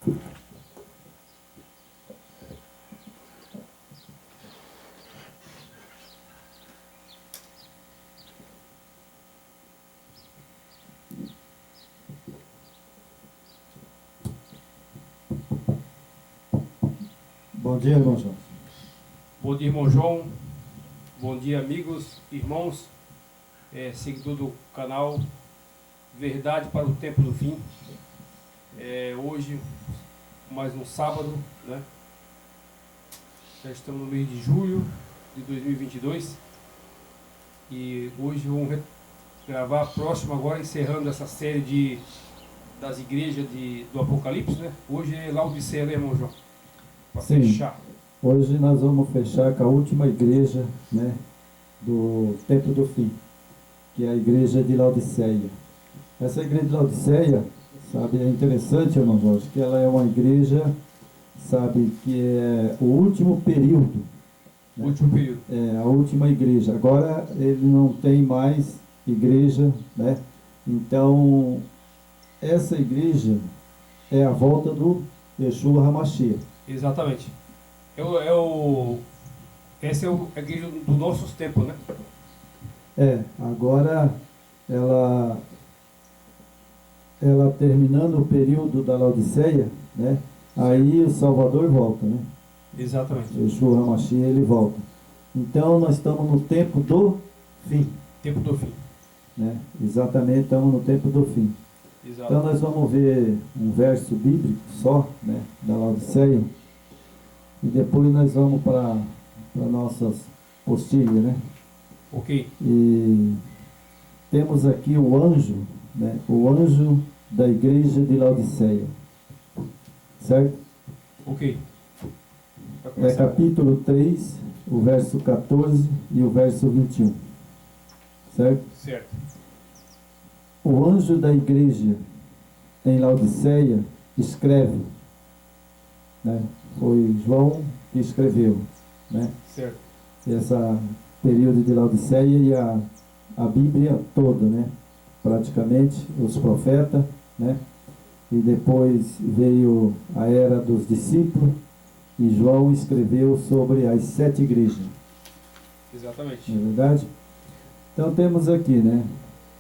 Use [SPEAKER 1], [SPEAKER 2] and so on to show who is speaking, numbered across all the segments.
[SPEAKER 1] Bom dia, irmão João.
[SPEAKER 2] Bom dia, irmão João. Bom dia, amigos, irmãos, seguidor do canal Verdade para o Tempo do Fim. Hoje, mais um sábado, né? Já estamos no mês de julho de 2022 e hoje vamos gravar próximo agora, encerrando essa série das igrejas do Apocalipse, né? Hoje é Laodiceia, né, irmão João? Para fechar.
[SPEAKER 1] Hoje nós vamos fechar com a última igreja, né, do tempo do fim, que é a igreja de Laodiceia. Essa igreja de Laodiceia, sabe, é interessante, irmão Jorge, que ela é uma igreja, sabe, que é o último período. Né?
[SPEAKER 2] Último período.
[SPEAKER 1] É a última igreja. Agora ele não tem mais igreja, né? Então, essa igreja é a volta do Yeshua HaMashiach.
[SPEAKER 2] Exatamente. Essa é a igreja dos nossos tempos, né?
[SPEAKER 1] Agora ela terminando o período da Laodiceia, né? Aí o Salvador volta, né?
[SPEAKER 2] Exatamente.
[SPEAKER 1] Yeshua HaMashiach, ele volta. Então nós estamos no tempo do fim.
[SPEAKER 2] Tempo do fim.
[SPEAKER 1] Né? Exatamente, estamos no tempo do fim.
[SPEAKER 2] Exato.
[SPEAKER 1] Então nós vamos ver um verso bíblico só, né, da Laodiceia, e depois nós vamos para nossas postilhas, né?
[SPEAKER 2] Ok.
[SPEAKER 1] E temos aqui o anjo, né, o anjo da igreja de Laodiceia, certo?
[SPEAKER 2] Ok.
[SPEAKER 1] É capítulo 3, o verso 14 e o verso 21, certo?
[SPEAKER 2] Certo.
[SPEAKER 1] O anjo da igreja em Laodiceia escreve, né? Foi João que escreveu, né?
[SPEAKER 2] Certo.
[SPEAKER 1] Essa período de Laodiceia e a Bíblia toda, né? Praticamente, os profetas, né? E depois veio a era dos discípulos e João escreveu sobre as 7 igrejas.
[SPEAKER 2] Exatamente.
[SPEAKER 1] Não é verdade? Então temos aqui, né?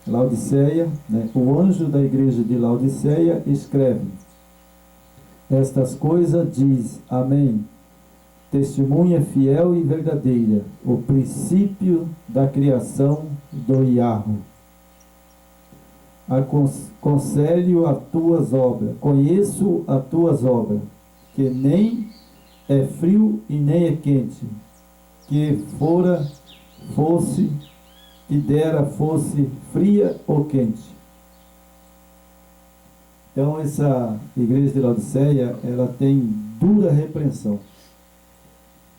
[SPEAKER 1] Laodiceia, né? O anjo da igreja de Laodiceia escreve: estas coisas diz, amém, testemunha fiel e verdadeira, o princípio da criação do Iarro. Conselho as tuas obras, conheço as tuas obras, que nem é frio e nem é quente, que fosse fria ou quente. Então essa igreja de Laodiceia, ela tem dura repreensão.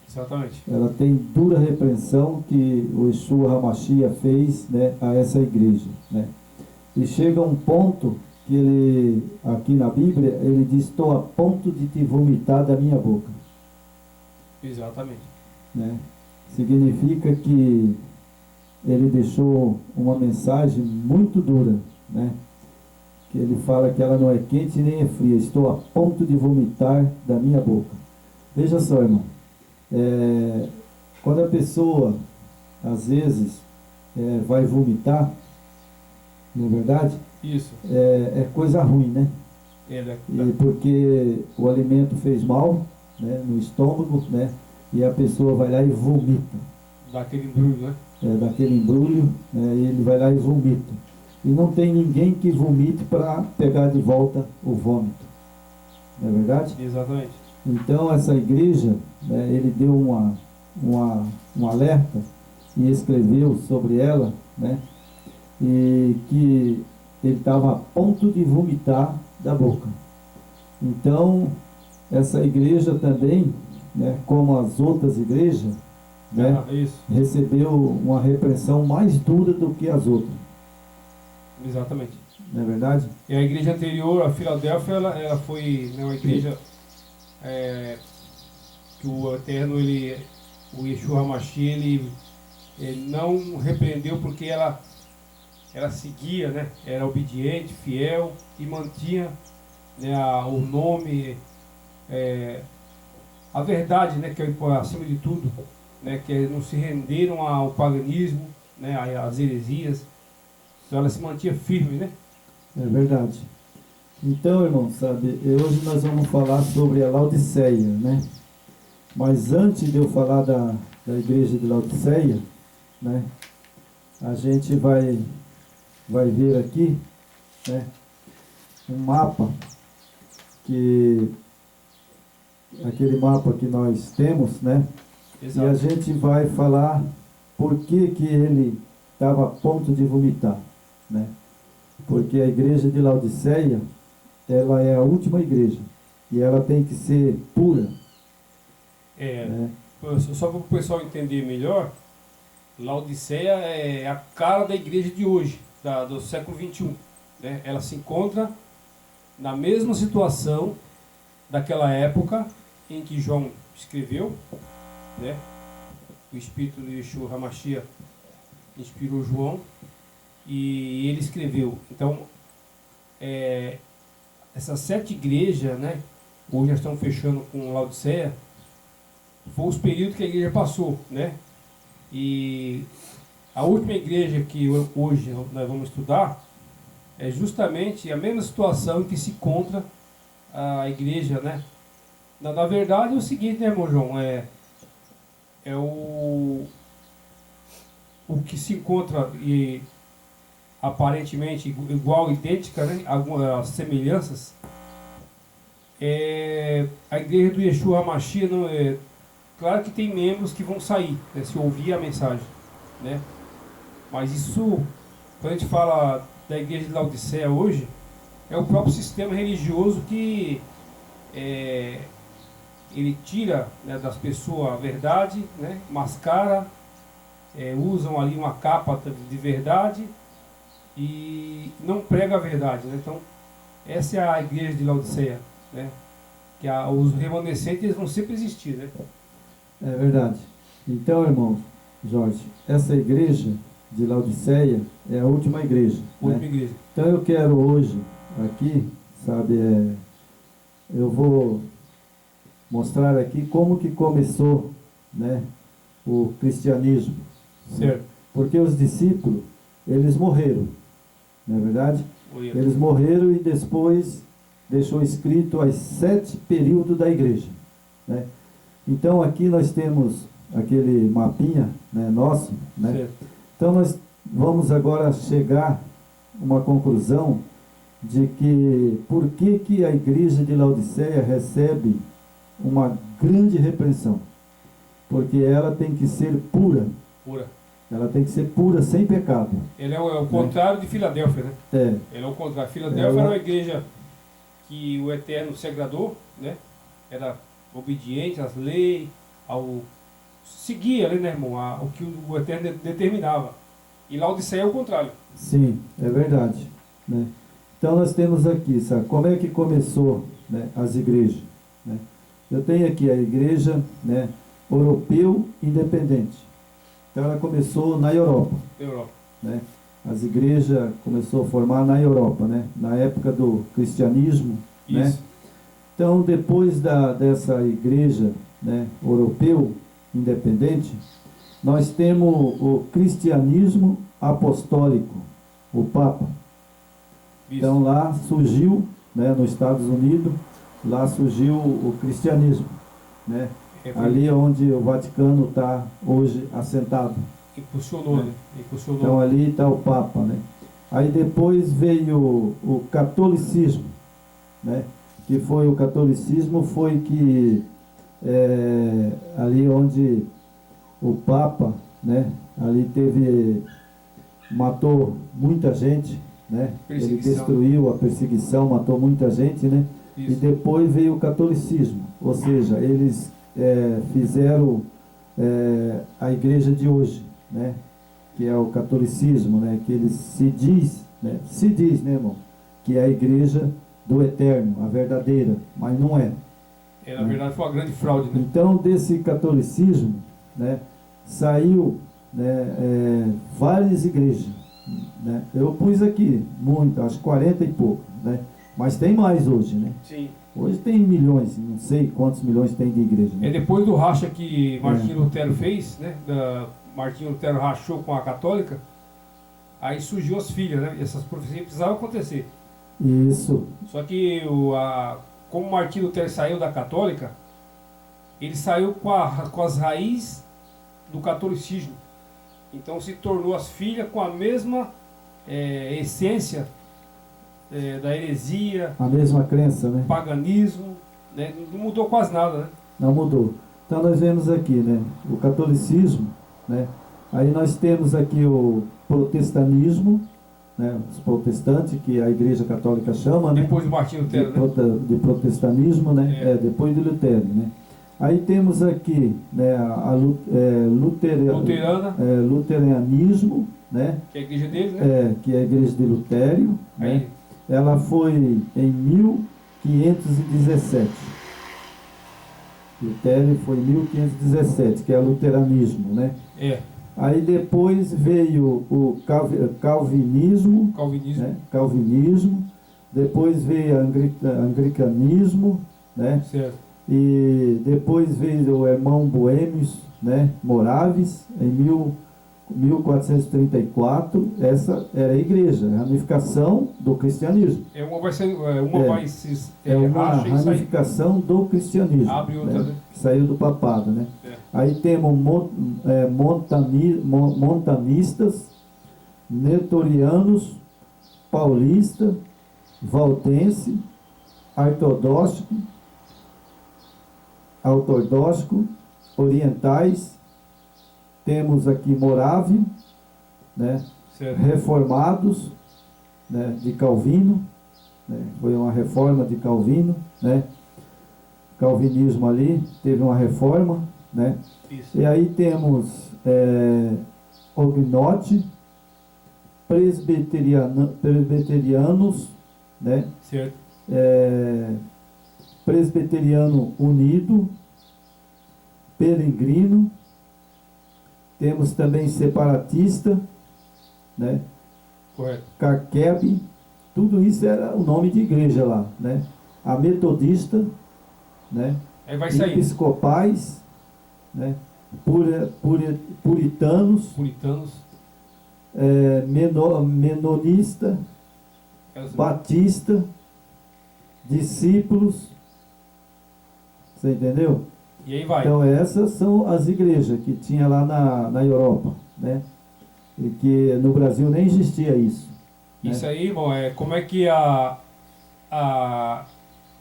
[SPEAKER 2] Exatamente.
[SPEAKER 1] Ela tem dura repreensão que o Yeshua HaMashiach fez, né, a essa igreja, né? E chega um ponto que ele, aqui na Bíblia, ele diz: estou a ponto de te vomitar da minha boca.
[SPEAKER 2] Exatamente.
[SPEAKER 1] Né? Significa que ele deixou uma mensagem muito dura, né? Que ele fala que ela não é quente nem é fria, estou a ponto de vomitar da minha boca. Veja só, irmão, quando a pessoa às vezes vai vomitar, não é verdade?
[SPEAKER 2] Isso.
[SPEAKER 1] É coisa ruim, né? E porque o alimento fez mal, né, no estômago, né? E a pessoa vai lá e vomita.
[SPEAKER 2] Daquele embrulho, né?
[SPEAKER 1] Daquele embrulho, né, e ele vai lá e vomita. E não tem ninguém que vomite para pegar de volta o vômito. Não é verdade?
[SPEAKER 2] Exatamente.
[SPEAKER 1] Então essa igreja, né, ele deu um alerta e escreveu sobre ela, né, e que ele estava a ponto de vomitar da boca. Então essa igreja também, né, como as outras igrejas, né, recebeu uma repressão mais dura do que as outras.
[SPEAKER 2] Exatamente.
[SPEAKER 1] Não é verdade?
[SPEAKER 2] E a igreja anterior, a Filadélfia, ela foi, né, uma igreja que o Eterno, o Yeshua HaMashiach, ele não repreendeu porque ela seguia, né? Era obediente, fiel e mantinha né, o nome, a verdade, né, que é acima de tudo, né, que não se renderam ao paganismo, né, às heresias, então ela se mantinha firme, né?
[SPEAKER 1] É verdade. Então, irmão, sabe, hoje nós vamos falar sobre a Laodiceia, né? Mas antes de eu falar da igreja de Laodiceia, né, a gente vai ver aqui, né, um mapa, aquele mapa que nós temos, né?
[SPEAKER 2] Exato.
[SPEAKER 1] E a gente vai falar por que ele estava a ponto de vomitar, né? Porque a igreja de Laodiceia, ela é a última igreja e ela tem que ser pura, né?
[SPEAKER 2] Só para o pessoal entender melhor, Laodiceia é a cara da igreja de hoje, do século XXI, né? Ela se encontra na mesma situação daquela época em que João escreveu, né? O Espírito de Yeshua HaMashiach inspirou João e ele escreveu. Então, essas 7 igrejas, né? Hoje nós estamos fechando com Laodiceia, foi os períodos que a igreja passou, né? E a última igreja que hoje nós vamos estudar é justamente a mesma situação em que se encontra a igreja, né? Na verdade é o seguinte, né, irmão João? O que se encontra e aparentemente igual, idêntica, né? Algumas semelhanças. A igreja do Yeshua HaMashiach não é. Claro que tem membros que vão sair, né, se ouvir a mensagem, né? Mas isso, quando a gente fala da igreja de Laodiceia hoje, é o próprio sistema religioso que ele tira, né, das pessoas a verdade, né, mascara, usam ali uma capa de verdade e não prega a verdade, né? Então, essa é a igreja de Laodiceia, né? Que os remanescentes eles vão sempre existir, né?
[SPEAKER 1] É verdade. Então, irmão Jorge, essa igreja de Laodiceia é a última igreja,
[SPEAKER 2] Última
[SPEAKER 1] né?
[SPEAKER 2] igreja.
[SPEAKER 1] Então eu quero hoje aqui, sabe, eu vou mostrar aqui como que começou, né, o cristianismo.
[SPEAKER 2] Certo.
[SPEAKER 1] Porque os discípulos, eles morreram, não é verdade? Eles morreram e depois deixou escrito os 7 períodos da igreja, né? Então aqui nós temos aquele mapinha, né, nosso, né?
[SPEAKER 2] Certo.
[SPEAKER 1] Então nós vamos agora chegar a uma conclusão de que por que a igreja de Laodiceia recebe uma grande repreensão? Porque ela tem que ser pura.
[SPEAKER 2] Pura.
[SPEAKER 1] Ela tem que ser pura, sem pecado.
[SPEAKER 2] Ele é o contrário de Filadélfia, né? Ele é o contrário. Filadélfia era uma igreja que o Eterno se agradou, né? Era obediente às leis, seguia ali, né, irmão, o que o Eterno determinava. E Laodiceia é o contrário.
[SPEAKER 1] Sim, é verdade, né? Então nós temos aqui, sabe, como é que começou, né, as igrejas, né? Eu tenho aqui a igreja, né, europeu independente. Então ela começou na Europa, né? As igrejas começou a formar na Europa, né? Na época do cristianismo, né? Então depois dessa igreja, né, europeu independente, nós temos o cristianismo apostólico, o Papa. Então lá surgiu, né, nos Estados Unidos, lá surgiu o cristianismo, né? Ali onde o Vaticano está hoje assentado.
[SPEAKER 2] Impulsionou, né? Impulsionou.
[SPEAKER 1] Então ali está o Papa, né? Aí depois veio o catolicismo, né? Que foi o catolicismo, foi que ali onde o Papa, né? Ali matou muita gente, né? Ele destruiu a perseguição, matou muita gente, né? Isso. E depois veio o catolicismo, ou seja, eles fizeram a igreja de hoje, né? Que é o catolicismo, né? Que ele se diz, né, irmão, que é a igreja do Eterno, a verdadeira, mas não é.
[SPEAKER 2] Na verdade foi uma grande fraude, né?
[SPEAKER 1] Então desse catolicismo, né, saiu, né, várias igrejas, né? Eu pus aqui muito, acho 40 e pouco, né? Mas tem mais hoje, né?
[SPEAKER 2] Sim.
[SPEAKER 1] Hoje tem milhões, não sei quantos milhões tem de igreja, né?
[SPEAKER 2] É depois do racha que Martinho Lutero fez, né? Martinho Lutero rachou com a católica, aí surgiu as filhas, né? E essas profecias precisavam acontecer.
[SPEAKER 1] Isso.
[SPEAKER 2] Só que como Martinho Lutero saiu da católica, ele saiu com as raízes do catolicismo. Então se tornou as filhas com a mesma essência da heresia,
[SPEAKER 1] A mesma crença, né?
[SPEAKER 2] paganismo, né? Não mudou quase nada, né?
[SPEAKER 1] Não mudou. Então nós vemos aqui, né? O catolicismo, né? Aí nós temos aqui o protestantismo, né? Os protestantes, que a Igreja Católica chama, né?
[SPEAKER 2] Depois do Martinho Lutero, né?
[SPEAKER 1] De protestantismo, né? Depois de Lutero, né? Aí temos aqui, né, luteranismo, né?
[SPEAKER 2] Que é a igreja dele, né?
[SPEAKER 1] Que é a igreja de Lutério, né? Ela foi em 1517. Lutério foi em 1517, que é o luteranismo, né? Aí depois veio o calvinismo, né? Calvinismo. Depois veio o anglicanismo, né?
[SPEAKER 2] Certo.
[SPEAKER 1] E depois veio o irmão Boêmios, né? Moraves, em 1434. Essa era a igreja, a ramificação do cristianismo. Uma ramificação do cristianismo.
[SPEAKER 2] Abre outra, né?
[SPEAKER 1] Que saiu do papado, né? Aí temos montanistas, netorianos, paulista, valdense, ortodoxo, orientais. Temos aqui morávio, né? Reformados, né? De Calvino, né? Foi uma reforma de Calvino, né? Calvinismo ali teve uma reforma, né? Isso. E aí temos Ognote, presbiterianos, né?
[SPEAKER 2] Certo.
[SPEAKER 1] Presbiteriano Unido, Peregrino. Temos também separatista, né?
[SPEAKER 2] Correto.
[SPEAKER 1] Carquebe. Tudo isso era o nome de igreja lá, né? A metodista, né?
[SPEAKER 2] Aí vai sair.
[SPEAKER 1] Episcopais, né? Puritanos, menonista, batista, discípulos. Você entendeu?
[SPEAKER 2] E aí vai.
[SPEAKER 1] Então essas são as igrejas que tinha lá na Europa, né? E que no Brasil nem existia isso.
[SPEAKER 2] Isso
[SPEAKER 1] né?
[SPEAKER 2] Aí, irmão, como é que a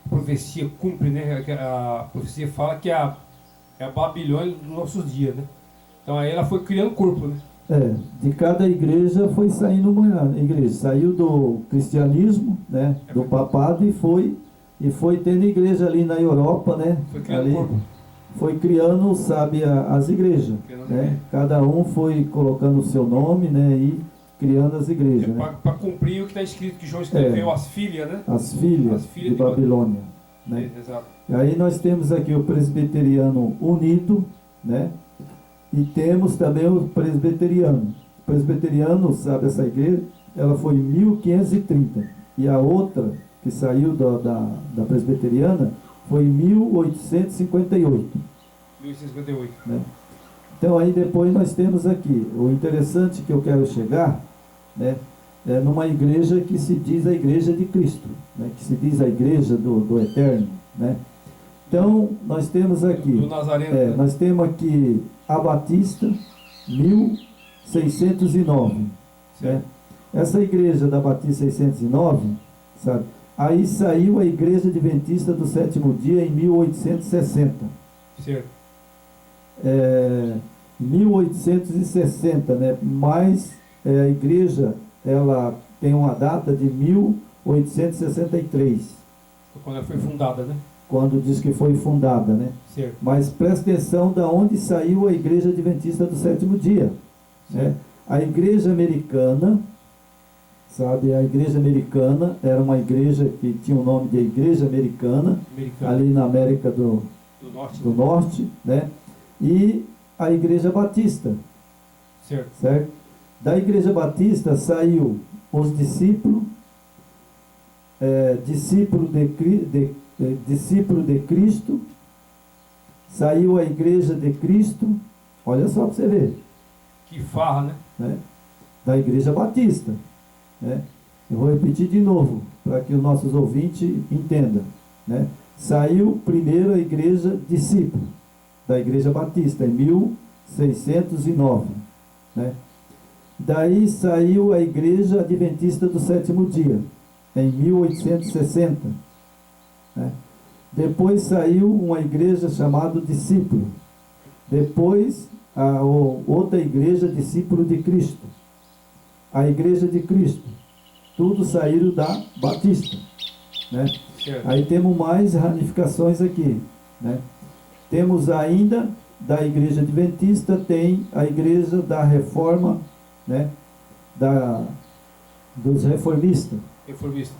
[SPEAKER 2] profecia cumpre, né? A profecia fala que é a Babilônia dos nossos dias, né? Então aí ela foi criando corpo, né?
[SPEAKER 1] De cada igreja foi saindo uma igreja. Saiu do cristianismo, né? Do papado e foi tendo igreja ali na Europa, né?
[SPEAKER 2] Foi criando
[SPEAKER 1] ali,
[SPEAKER 2] corpo.
[SPEAKER 1] Foi criando, sabe, as igrejas, né? Cada um foi colocando o seu nome, né? E criando as igrejas, né?
[SPEAKER 2] Para cumprir o que está escrito, que João escreveu, as filhas, né?
[SPEAKER 1] As filhas de Babilônia, né?
[SPEAKER 2] Exato.
[SPEAKER 1] E aí nós temos aqui o presbiteriano unido, né? E temos também o presbiteriano. O presbiteriano, sabe, essa igreja, ela foi em 1530. E a outra, que saiu da presbiteriana, foi em 1858.
[SPEAKER 2] 1858.
[SPEAKER 1] Né? Então aí depois nós temos aqui, o interessante que eu quero chegar, né, é numa igreja que se diz a igreja de Cristo, né, que se diz a igreja do Eterno, né? Então nós temos aqui,
[SPEAKER 2] do Nazareno, né?
[SPEAKER 1] Nós temos aqui a Batista, 1609, né? Essa igreja da Batista 609, sabe? Aí saiu a Igreja Adventista do Sétimo Dia em 1860.
[SPEAKER 2] Certo.
[SPEAKER 1] 1860, né? Mas a igreja, ela tem uma data de 1863.
[SPEAKER 2] Quando ela foi fundada, né?
[SPEAKER 1] Quando diz que foi fundada, né?
[SPEAKER 2] Certo.
[SPEAKER 1] Mas presta atenção de onde saiu a Igreja Adventista do Sétimo Dia. Né? A Igreja Americana, sabe, a Igreja Americana era uma igreja que tinha o nome de Igreja Americana. Ali na América do Norte, né? E a Igreja Batista.
[SPEAKER 2] Certo.
[SPEAKER 1] Da Igreja Batista saiu os discípulos, discípulo de Cristo, saiu a Igreja de Cristo, olha só para você ver,
[SPEAKER 2] Que farra, né?
[SPEAKER 1] Da Igreja Batista, né? Eu vou repetir de novo, para que os nossos ouvintes entendam, né? Saiu primeiro a Igreja Discípulo, da Igreja Batista, em 1609, né? Daí saiu a Igreja Adventista do Sétimo Dia, em 1860, né? Depois saiu uma igreja chamada Discípulo. Depois outra igreja, Discípulo de Cristo. A Igreja de Cristo. Tudo saíram da Batista, né? Aí temos mais ramificações aqui, né? Temos ainda da Igreja Adventista, tem a Igreja da Reforma, né? Dos Reformistas,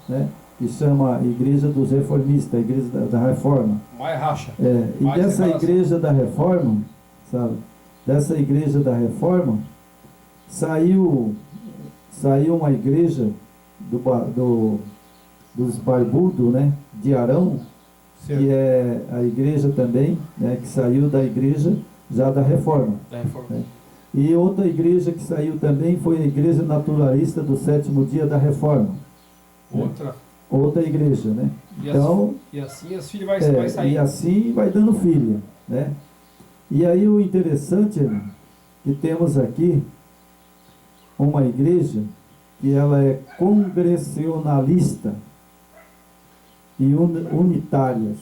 [SPEAKER 1] né? Que chama Igreja dos Reformistas, a Igreja da Reforma.
[SPEAKER 2] Mais racha.
[SPEAKER 1] E
[SPEAKER 2] mais
[SPEAKER 1] dessa
[SPEAKER 2] separação.
[SPEAKER 1] Igreja da Reforma, sabe? Dessa Igreja da Reforma, saiu uma igreja dos barbudos, né? De Arão,
[SPEAKER 2] Certo.
[SPEAKER 1] que é a igreja também, né? Que saiu da Igreja já da Reforma.
[SPEAKER 2] Da reforma.
[SPEAKER 1] Né? E outra igreja que saiu também foi a Igreja Naturalista do Sétimo Dia da Reforma. Outra igreja, né? Então,
[SPEAKER 2] e assim as filhas vai sair.
[SPEAKER 1] E assim vai dando filha, né? E aí o interessante, irmão, que temos aqui uma igreja que ela é congregacionalista e unitárias.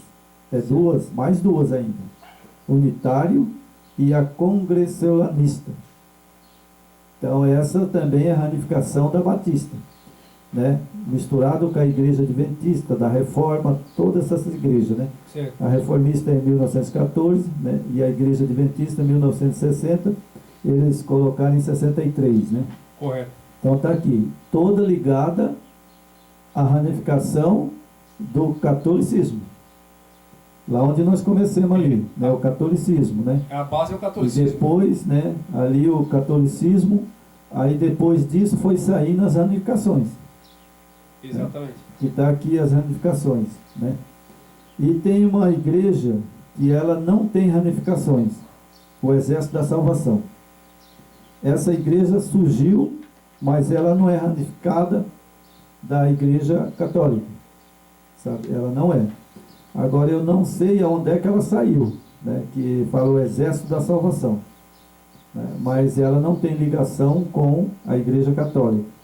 [SPEAKER 1] Mais duas ainda. Unitário e a congregacionalista. Então essa também é a ramificação da Batista, né? Misturado com a Igreja Adventista, da Reforma, todas essas igrejas, né?
[SPEAKER 2] Certo.
[SPEAKER 1] A Reformista é em 1914, né? E a Igreja Adventista em 1960, eles colocaram em 63, né?
[SPEAKER 2] Correto.
[SPEAKER 1] Então está aqui, toda ligada à ramificação do catolicismo. Lá onde nós começamos ali, né? O catolicismo, né?
[SPEAKER 2] A base é o
[SPEAKER 1] E
[SPEAKER 2] catolicismo.
[SPEAKER 1] depois, né? Ali o catolicismo, aí depois disso foi saindo as ramificações.
[SPEAKER 2] Exatamente.
[SPEAKER 1] Que está aqui as ramificações, né? E tem uma igreja que ela não tem ramificações, o Exército da Salvação. Essa igreja surgiu, mas ela não é ramificada da Igreja Católica, sabe? Ela não é. Agora eu não sei aonde é que ela saiu, né? Que fala o Exército da Salvação, né? Mas ela não tem ligação com a Igreja Católica.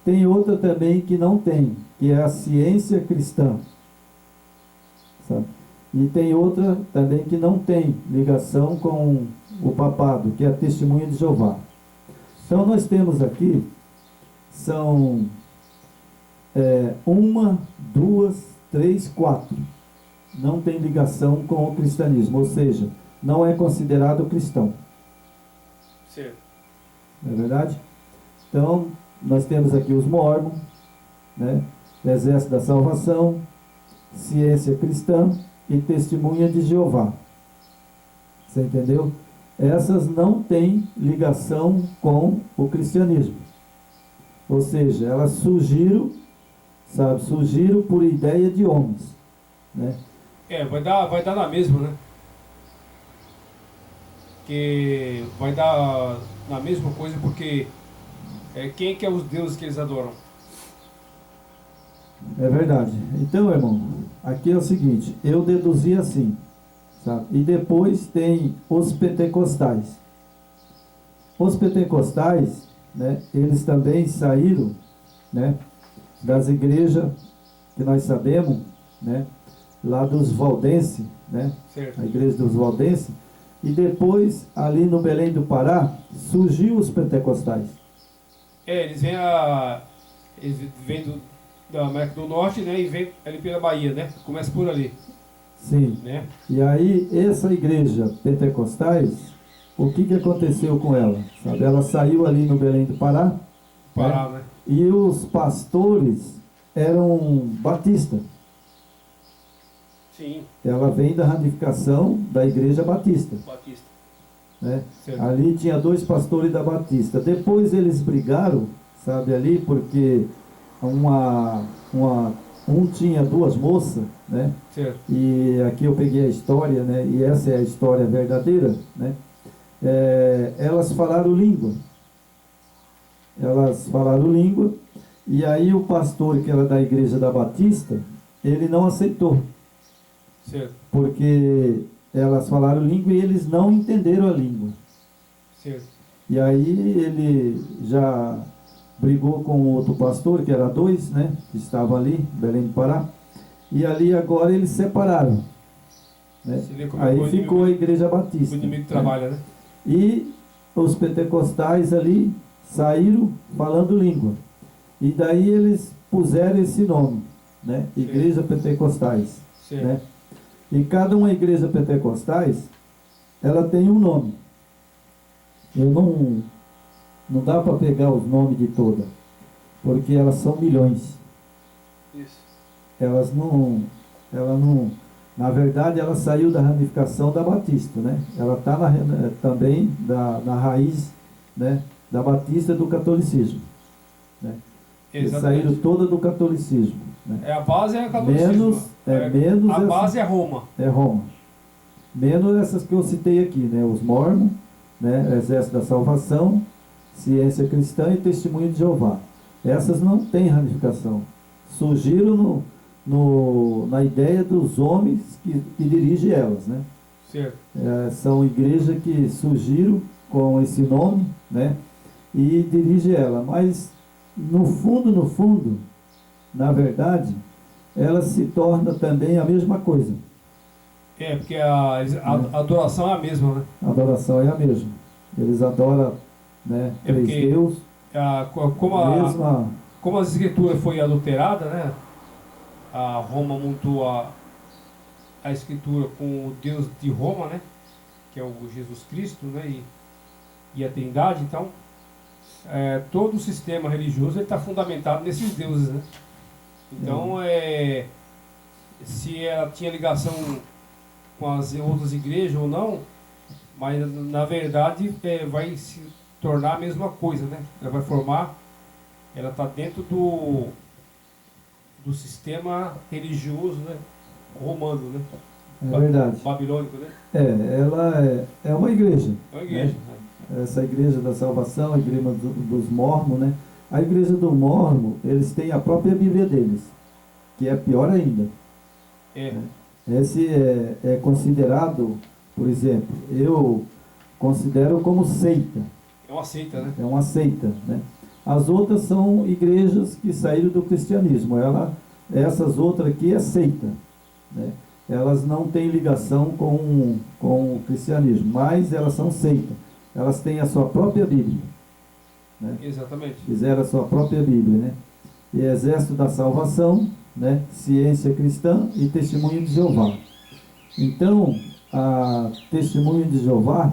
[SPEAKER 1] Tem outra também que não tem, que é a Ciência Cristã, sabe? E tem outra também que não tem ligação com o papado, que é a Testemunha de Jeová. Então nós temos aqui, são 1, 2, 3, 4. Não tem ligação com o cristianismo, ou seja, não é considerado cristão.
[SPEAKER 2] Certo.
[SPEAKER 1] Não é verdade? Então, nós temos aqui os Mórmons, né? Exército da Salvação, Ciência Cristã e Testemunha de Jeová. Você entendeu? Essas não têm ligação com o cristianismo. Ou seja, elas surgiram, sabe? Surgiram por ideia de homens, né?
[SPEAKER 2] Vai dar na mesma, né? Que vai dar na mesma coisa, porque quem que é os deuses que eles adoram?
[SPEAKER 1] É verdade. Então, irmão, aqui é o seguinte, eu deduzi assim, sabe? E depois tem os pentecostais. Os pentecostais, né, eles também saíram, né, das igrejas que nós sabemos, né, lá dos valdenses, né?
[SPEAKER 2] Certo.
[SPEAKER 1] A igreja dos valdenses. E depois, ali no Belém do Pará, surgiu os pentecostais.
[SPEAKER 2] Eles vêm da América do Norte, né? E vêm ali pela Bahia, né? Começa por ali.
[SPEAKER 1] Sim.
[SPEAKER 2] Né?
[SPEAKER 1] E aí, essa igreja pentecostais, o que aconteceu com ela? Sabe? Ela saiu ali no Belém do Pará.
[SPEAKER 2] Né?
[SPEAKER 1] E os pastores eram batistas.
[SPEAKER 2] Sim.
[SPEAKER 1] Ela vem da ramificação da igreja batista. Né? Ali tinha 2 pastores da Batista. Depois eles brigaram, sabe, ali, porque um tinha duas moças, né?
[SPEAKER 2] Certo.
[SPEAKER 1] E aqui eu peguei a história, né? E essa é a história verdadeira, né? Elas falaram língua. Elas falaram língua. E aí o pastor, que era da igreja da Batista, ele não aceitou.
[SPEAKER 2] Certo.
[SPEAKER 1] Porque elas falaram língua e eles não entenderam a língua.
[SPEAKER 2] Certo.
[SPEAKER 1] E aí ele já brigou com outro pastor, que era dois, né? Que estava ali, em Belém do Pará. E ali agora eles separaram. Né?
[SPEAKER 2] Você vê como
[SPEAKER 1] Aí ficou a igreja batista.
[SPEAKER 2] O inimigo
[SPEAKER 1] né?
[SPEAKER 2] trabalha, né?
[SPEAKER 1] E os pentecostais ali saíram falando língua. E daí eles puseram esse nome, né? Igreja Pentecostais.
[SPEAKER 2] Certo.
[SPEAKER 1] Né? E cada uma igreja pentecostais, ela tem um nome. Eu não dá para pegar os nomes de todas, porque elas são milhões.
[SPEAKER 2] Isso.
[SPEAKER 1] Ela não, na verdade ela saiu da ramificação da Batista, né? Ela está também na raiz, né, da Batista do catolicismo, né? Eles saíram toda do catolicismo, né?
[SPEAKER 2] A base é o catolicismo.
[SPEAKER 1] Menos
[SPEAKER 2] a base é Roma.
[SPEAKER 1] É Roma. Menos essas que eu citei aqui, né? Os Mormons, né? Exército da Salvação, Ciência Cristã e Testemunho de Jeová. Essas não têm ramificação. Surgiram na ideia dos homens que dirigem elas, né?
[SPEAKER 2] Certo.
[SPEAKER 1] São igrejas que surgiram com esse nome, né? E dirigem ela. Mas no fundo, na verdade, ela se torna também a mesma coisa.
[SPEAKER 2] Porque a adoração é a mesma, né?
[SPEAKER 1] A adoração é a mesma. Eles adoram, né, três Deus.
[SPEAKER 2] Como as escrituras foi adulterada, né? A Roma montou a escritura com o Deus de Roma, né? Que é o Jesus Cristo, né? E a Trindade. Então, todo o sistema religioso está fundamentado nesses deuses, né? Então, se ela tinha ligação com as outras igrejas ou não, mas na verdade vai se tornar a mesma coisa, né? Ela está dentro do sistema religioso, né? Romano, né?
[SPEAKER 1] É verdade.
[SPEAKER 2] Babilônico, né?
[SPEAKER 1] Ela é uma igreja.
[SPEAKER 2] É uma igreja.
[SPEAKER 1] Né? Essa igreja da salvação, a igreja dos Mormons, né? A igreja do Mormon, eles têm a própria Bíblia deles, que é pior ainda. Né? Esse é considerado, por exemplo, eu considero como seita.
[SPEAKER 2] É uma seita, né?
[SPEAKER 1] É uma seita, né? As outras são igrejas que saíram do cristianismo. Essas outras aqui é seita, né? Elas não têm ligação com o cristianismo, mas elas são seita. Elas têm a sua própria Bíblia. Né?
[SPEAKER 2] Exatamente.
[SPEAKER 1] Fizeram a sua própria Bíblia, né? E Exército da Salvação, né? Ciência Cristã e Testemunho de Jeová. Então, a Testemunho de Jeová,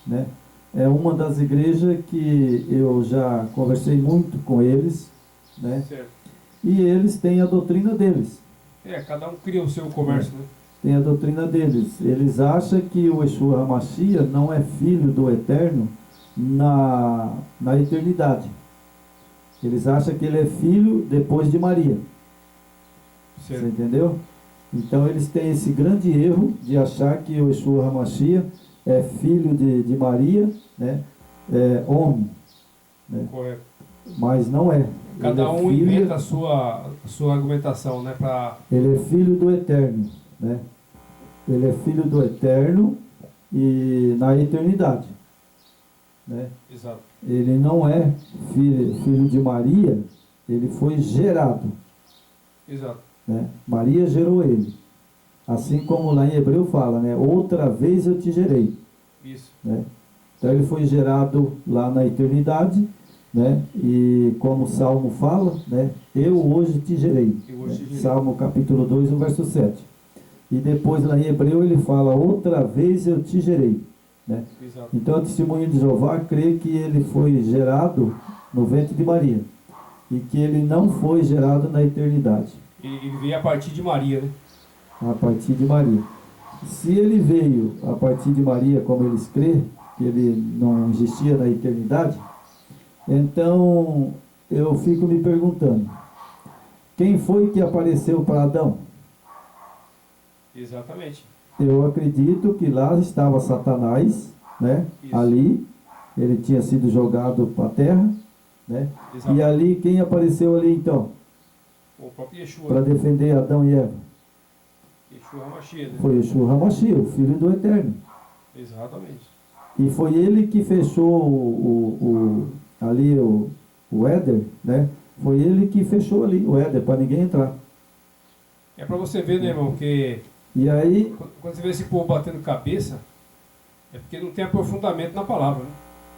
[SPEAKER 1] né, é uma das igrejas que eu já conversei muito com eles, né?
[SPEAKER 2] Certo.
[SPEAKER 1] E eles têm a doutrina deles.
[SPEAKER 2] Cada um cria o seu comércio, né?
[SPEAKER 1] Tem a doutrina deles. Eles acham que o Yeshua HaMashiach não é filho do Eterno na eternidade. Eles acham que ele é filho depois de Maria.
[SPEAKER 2] Certo.
[SPEAKER 1] Você entendeu? Então eles têm esse grande erro de achar que o Yeshua HaMashiach é filho de Maria, né? É homem. Né?
[SPEAKER 2] Correto.
[SPEAKER 1] Mas não é.
[SPEAKER 2] Cada um inventa a sua argumentação, né?
[SPEAKER 1] Ele é filho do Eterno, né? Ele é filho do Eterno e na eternidade, né?
[SPEAKER 2] Exato.
[SPEAKER 1] Ele não é filho de Maria, ele foi gerado.
[SPEAKER 2] Exato.
[SPEAKER 1] Né? Maria gerou ele. Assim como lá em Hebreu fala, né? Outra vez eu te gerei.
[SPEAKER 2] Isso.
[SPEAKER 1] Né? Então ele foi gerado lá na eternidade, né? E como o Salmo fala, né? Eu hoje te gerei. Salmo capítulo 2, o verso 7. E depois lá em Hebreu ele fala, outra vez eu te gerei. Né?
[SPEAKER 2] Exato.
[SPEAKER 1] Então o testemunho de Jeová crê que ele foi gerado no ventre de Maria. E que ele não foi gerado na eternidade.
[SPEAKER 2] Ele veio a partir de Maria, né?
[SPEAKER 1] A partir de Maria. Se ele veio a partir de Maria, como eles crê, que ele não existia na eternidade, então eu fico me perguntando, quem foi que apareceu para Adão?
[SPEAKER 2] Exatamente.
[SPEAKER 1] Eu acredito que lá estava Satanás, né?
[SPEAKER 2] Isso.
[SPEAKER 1] Ali, ele tinha sido jogado para a terra, né?
[SPEAKER 2] Exato.
[SPEAKER 1] E ali, quem apareceu ali então?
[SPEAKER 2] O próprio Yeshua.
[SPEAKER 1] Para defender Adão e Eva?
[SPEAKER 2] Yeshua HaMashiach, né?
[SPEAKER 1] Foi Yeshua HaMashiach, o Filho do Eterno.
[SPEAKER 2] Exatamente.
[SPEAKER 1] E foi ele que fechou ali o Éder, né? Foi ele que fechou ali o Éder, para ninguém entrar.
[SPEAKER 2] É para você ver, né, irmão, que
[SPEAKER 1] E aí,
[SPEAKER 2] quando você vê esse povo batendo cabeça, é porque não tem aprofundamento na palavra, né?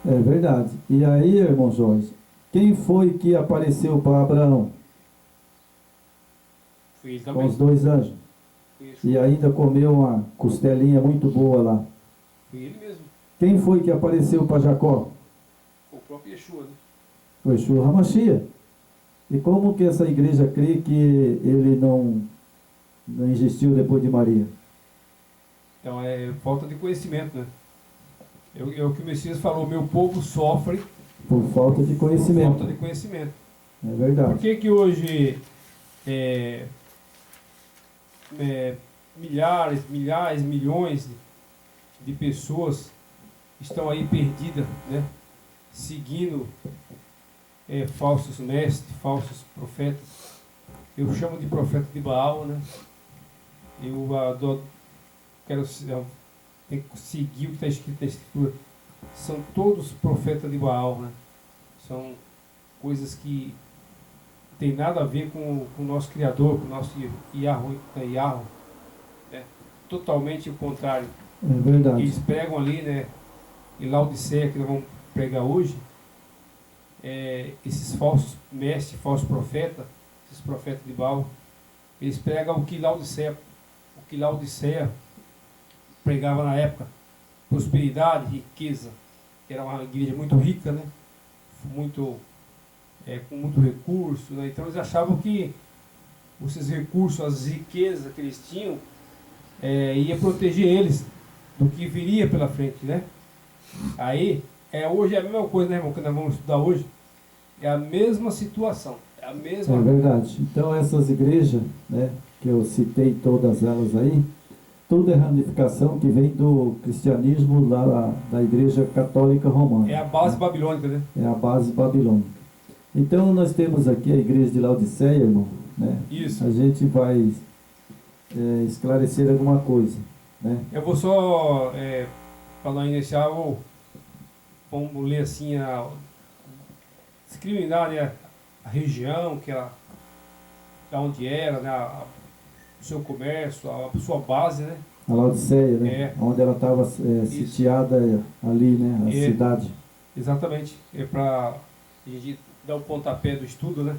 [SPEAKER 1] é verdade. E aí, irmão Jorge, quem foi que apareceu para Abraão?
[SPEAKER 2] Foi ele
[SPEAKER 1] Com
[SPEAKER 2] também.
[SPEAKER 1] os dois anjos.
[SPEAKER 2] Foi Yeshua.
[SPEAKER 1] E ainda comeu uma costelinha muito boa lá.
[SPEAKER 2] Foi ele mesmo.
[SPEAKER 1] Quem foi que apareceu para Jacó?
[SPEAKER 2] Foi o próprio Yeshua, né?
[SPEAKER 1] Foi Yeshua HaMashiach. E como que essa igreja crê que ele não existiu depois de Maria?
[SPEAKER 2] Então é falta de conhecimento, né? É o que o Messias falou, meu povo sofre
[SPEAKER 1] Por falta de
[SPEAKER 2] por
[SPEAKER 1] conhecimento.
[SPEAKER 2] falta de conhecimento.
[SPEAKER 1] É
[SPEAKER 2] Por
[SPEAKER 1] verdade.
[SPEAKER 2] que hoje milhares, milhões de pessoas estão aí perdidas, né? Seguindo falsos mestres, falsos profetas. Eu chamo de profeta de Baal, né? Quero tenho que seguir o que está escrito na Escritura. São todos profetas de Baal, né? São coisas que tem nada a ver com o nosso Criador, com o nosso Yahweh, né? Totalmente o contrário.
[SPEAKER 1] É verdade.
[SPEAKER 2] Eles pregam ali, né? Em Laodiceia, que nós vamos pregar hoje, esses falsos mestres, falsos profetas, esses profetas de Baal, eles pregam o que Laodiceia pregava na época: prosperidade, riqueza. Era uma igreja muito rica, né? Com muito recurso, né? Então eles achavam que esses recursos, as riquezas que eles tinham, ia proteger eles do que viria pela frente, né? Aí, hoje é a mesma coisa, né, irmão, que nós vamos estudar hoje. É a mesma situação, é a mesma.
[SPEAKER 1] É verdade. Então essas igrejas, né, que eu citei todas elas aí, tudo é ramificação que vem do cristianismo lá da Igreja Católica Romana.
[SPEAKER 2] É a base
[SPEAKER 1] né?
[SPEAKER 2] babilônica, né?
[SPEAKER 1] É a base babilônica. Então nós temos aqui a igreja de Laodiceia, irmão, né?
[SPEAKER 2] Isso.
[SPEAKER 1] A gente vai esclarecer alguma coisa, né?
[SPEAKER 2] Eu vou só, para nós iniciar, vamos ler assim, discriminar, né, a região, da onde era, né, o seu comércio, a sua base, né?
[SPEAKER 1] A Laodiceia, né? Onde ela estava sitiada ali, né? A cidade.
[SPEAKER 2] Exatamente. É para a gente dar o pontapé do estudo, né?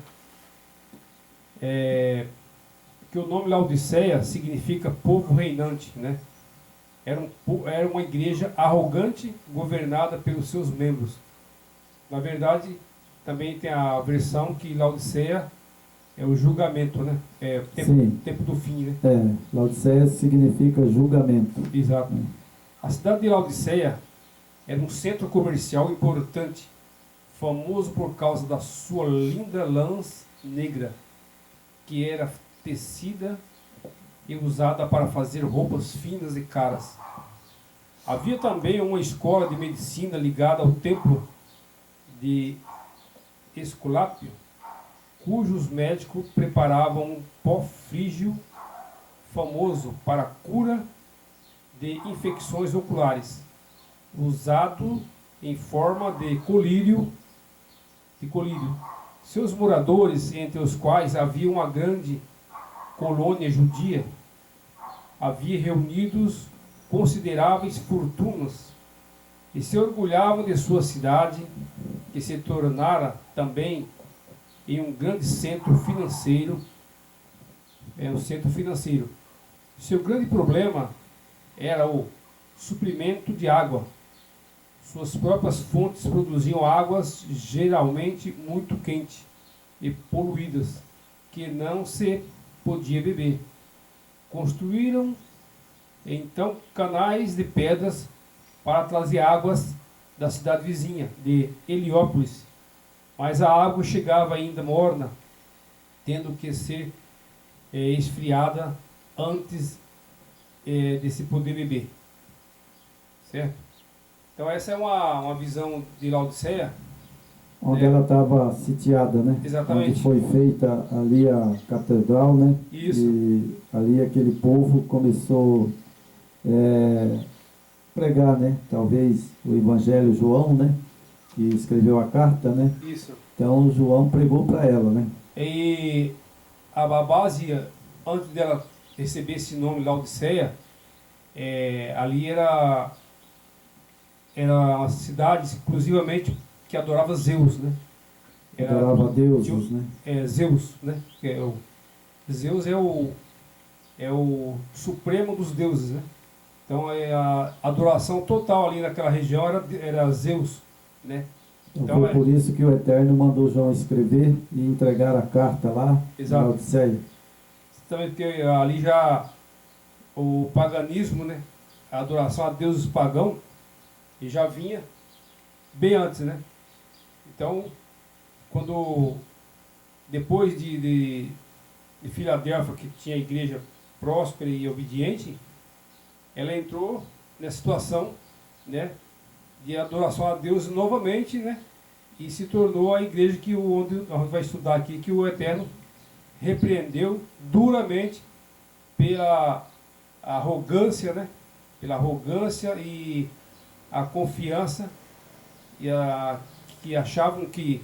[SPEAKER 2] Que o nome Laodiceia significa povo reinante, né? Era uma igreja arrogante, governada pelos seus membros. Na verdade, também tem a versão que Laodiceia é o julgamento, né? Tempo do fim, né?
[SPEAKER 1] Laodiceia significa julgamento.
[SPEAKER 2] Exato. A cidade de Laodiceia era um centro comercial importante, famoso por causa da sua linda lã negra, que era tecida e usada para fazer roupas finas e caras. Havia também uma escola de medicina ligada ao templo de Esculápio, cujos médicos preparavam um pó frígio famoso para a cura de infecções oculares, usado em forma de colírio. Seus moradores, entre os quais havia uma grande colônia judia, havia reunidos consideráveis fortunas e se orgulhavam de sua cidade, que se tornara também em um grande centro financeiro. Seu grande problema era o suprimento de água. Suas próprias fontes produziam águas geralmente muito quentes e poluídas, que não se podia beber. Construíram então canais de pedras para trazer águas da cidade vizinha, de Heliópolis, mas a água chegava ainda morna, tendo que ser esfriada antes de se poder beber. Certo? Então essa é uma visão de Laodiceia.
[SPEAKER 1] Onde ela estava sitiada, né?
[SPEAKER 2] Exatamente.
[SPEAKER 1] Onde foi feita ali a catedral, né?
[SPEAKER 2] Isso.
[SPEAKER 1] E ali aquele povo começou pregar, né? Talvez o Evangelho João, né? Que escreveu a carta, né?
[SPEAKER 2] Isso.
[SPEAKER 1] Então João pregou para ela, né?
[SPEAKER 2] E a base, antes dela receber esse nome Laodiceia, ali era uma cidade exclusivamente que adorava Zeus, né?
[SPEAKER 1] Adorava deuses, né?
[SPEAKER 2] Zeus, né? Zeus é o supremo dos deuses, né? Então a adoração total ali naquela região era Zeus, né?
[SPEAKER 1] Então foi por isso que o Eterno mandou João escrever e entregar a carta lá na Laodiceia.
[SPEAKER 2] Também porque ali já o paganismo, né? A adoração a deuses pagãos, e já vinha bem antes, né? Então, depois de Filadélfia, que tinha a igreja próspera e obediente, ela entrou nessa situação, né, de adoração a Deus novamente, né, e se tornou a igreja onde a gente vai estudar aqui, que o Eterno repreendeu duramente pela arrogância, né, pela arrogância e a confiança que achavam que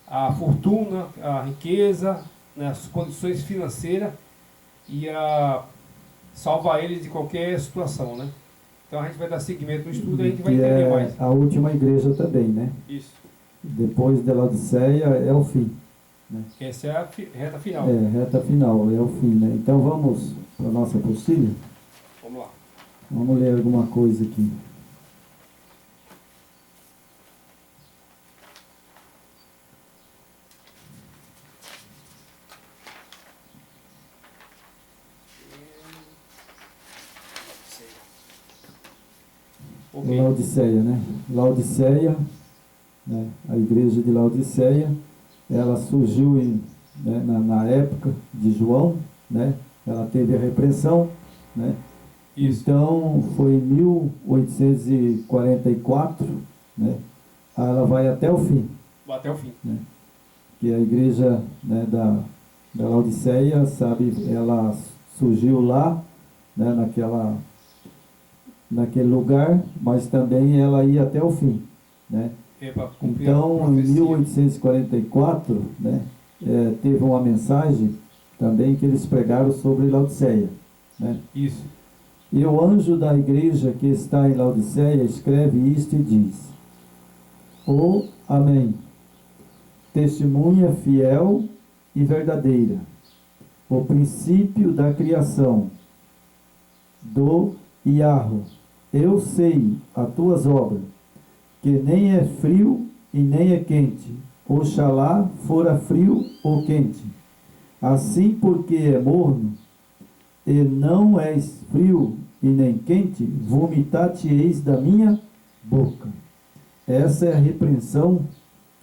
[SPEAKER 2] a fortuna, a riqueza, né, as condições financeiras ia salvar eles de qualquer situação, né? Então a gente vai dar seguimento no estudo e a gente vai entender mais.
[SPEAKER 1] A última igreja também, né?
[SPEAKER 2] Isso.
[SPEAKER 1] Depois da Laodiceia é o fim, né?
[SPEAKER 2] Essa é a reta final.
[SPEAKER 1] Reta final, é o fim, né? Então vamos para a nossa apostila?
[SPEAKER 2] Vamos lá.
[SPEAKER 1] Vamos ler alguma coisa aqui.
[SPEAKER 2] Okay.
[SPEAKER 1] Laodiceia, né? Laodiceia, né? A igreja de Laodiceia, ela surgiu na época de João, né? Ela teve a repressão, né?
[SPEAKER 2] Isso.
[SPEAKER 1] Então foi em 1844, né? Ela vai até o fim.
[SPEAKER 2] Até o fim.
[SPEAKER 1] Né? Que a igreja, né, da Laodiceia, sabe, ela surgiu lá, né, naquele lugar, mas também ela ia até o fim, né? Então, em 1844, né, teve uma mensagem também que eles pregaram sobre Laodiceia, né?
[SPEAKER 2] Isso.
[SPEAKER 1] E o anjo da igreja que está em Laodiceia escreve isto e diz: Amém. Testemunha fiel e verdadeira, o princípio da criação, do Iarro. Eu sei as tuas obras, que nem é frio e nem é quente. Oxalá fora frio ou quente. Assim, porque é morno, e não és frio e nem quente, vomitar-te-eis da minha boca. Essa é a repreensão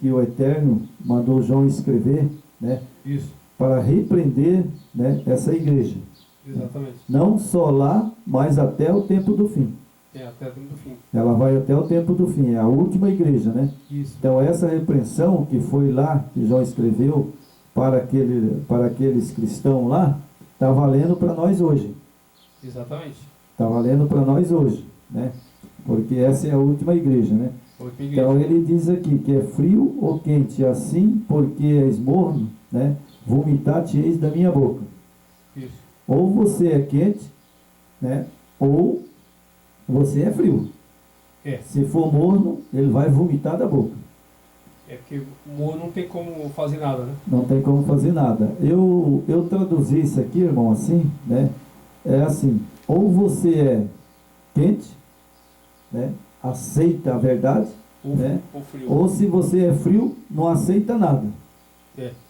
[SPEAKER 1] que o Eterno mandou João escrever, né?
[SPEAKER 2] Isso.
[SPEAKER 1] Para repreender, né, essa igreja.
[SPEAKER 2] Exatamente.
[SPEAKER 1] Não só lá, mas até o tempo do fim.
[SPEAKER 2] Até o tempo do fim.
[SPEAKER 1] Ela vai até o tempo do fim, é a última igreja, né?
[SPEAKER 2] Isso.
[SPEAKER 1] Então essa repreensão que foi lá, que João escreveu para aqueles cristãos lá, está valendo para nós hoje.
[SPEAKER 2] Exatamente.
[SPEAKER 1] Está valendo para nós hoje, né? Porque essa é a última igreja, né? Então ele diz aqui que é frio ou quente, assim porque és morno, né? Vomitar-te-eis da minha boca.
[SPEAKER 2] Isso.
[SPEAKER 1] Ou você é quente, né? Ou você é frio. Se for morno, ele vai vomitar da boca.
[SPEAKER 2] Porque o morno não tem como fazer nada, né?
[SPEAKER 1] Não tem como fazer nada. Eu traduzi isso aqui, irmão, assim, né? É assim: ou você é quente, né? Aceita a verdade, né?
[SPEAKER 2] Frio.
[SPEAKER 1] Ou se você é frio, não aceita nada.